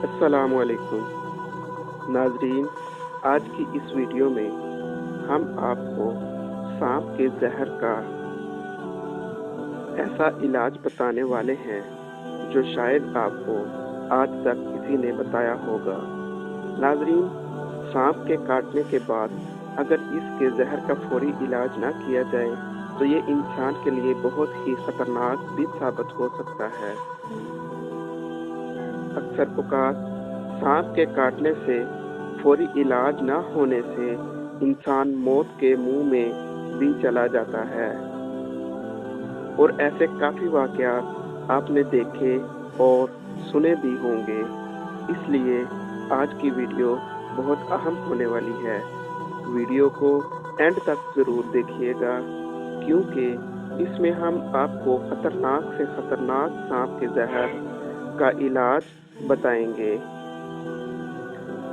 अस्सलामुअलैकुम नाजरीन, आज की इस वीडियो में हम आपको सांप के जहर का ऐसा इलाज बताने वाले हैं जो शायद आपको आज तक किसी ने बताया होगा। नाजरीन, सांप के काटने के बाद अगर इसके जहर का फौरी इलाज ना किया जाए तो ये इंसान के लिए बहुत ही खतरनाक भी साबित हो सकता है। अक्सर औक़ात सांप के काटने से फौरी इलाज न होने से इंसान मौत के मुंह में भी चला जाता है और ऐसे काफ़ी वाक़यात आपने देखे और सुने भी होंगे। इसलिए आज की वीडियो बहुत अहम होने वाली है। वीडियो को एंड तक ज़रूर देखिएगा क्योंकि इसमें हम आपको ख़तरनाक से ख़तरनाक सांप के जहर का इलाज बताएंगे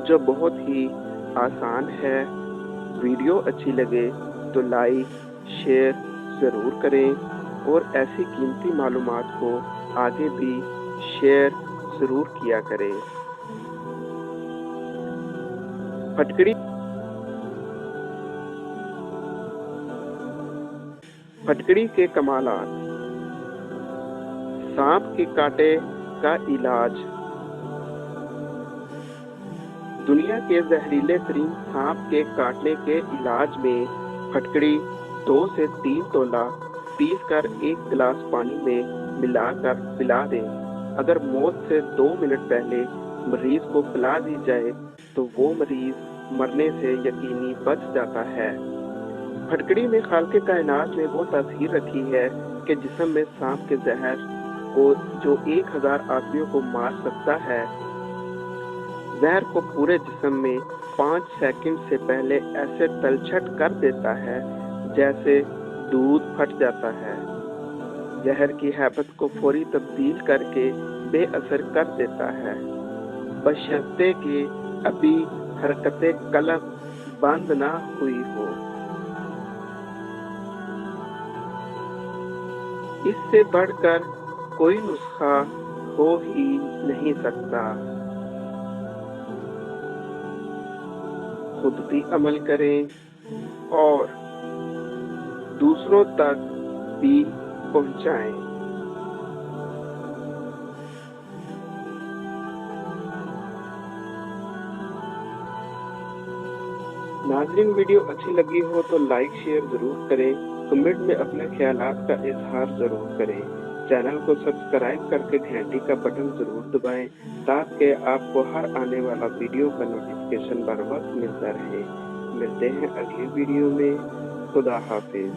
जो बहुत ही आसान है। वीडियो अच्छी लगे तो लाइक शेयर ज़रूर करें और ऐसी कीमती मालूमात को आगे भी शेयर ज़रूर किया करें। फटकड़ी के कमालात। सांप के काटे का इलाज। दुनिया के जहरीले तरीन सांप के काटने के इलाज में फटकड़ी 2 से 3 तोला पीस कर 1 गिलास पानी में मिलाकर पिला दें। अगर मौत से 2 मिनट पहले मरीज को पिला दी जाए तो वो मरीज मरने से यकीनी बच जाता है। फटकड़ी में खालिक़े कायनात ने वो तासीर रखी है कि जिस्म में सांप के जहर को जो 1000 आदमियों को मार सकता है, जहर को पूरे जिस्म में 5 सेकंड से पहले ऐसे तलछट कर देता है जैसे दूध फट जाता है। जहर की हैबत को फौरी तब्दील करके बेअसर कर देता है, बशर्ते कि अभी हरकते कल्ब बंद ना हुई हो। इससे बढ़कर कोई नुस्खा हो ही नहीं सकता। खुद भी अमल करें और दूसरों तक भी पहुंचाएं। नाज़रीन, वीडियो अच्छी लगी हो तो लाइक शेयर ज़रूर करें। कमेंट में अपने ख्यालात का इजहार ज़रूर करें। चैनल को सब्सक्राइब करके घंटी का बटन ज़रूर दबाएं ताकि आपको हर आने वाला वीडियो का नोटिफिकेशन बर वक्त मिलता रहे। मिलते हैं अगली वीडियो में। खुदा हाफिज।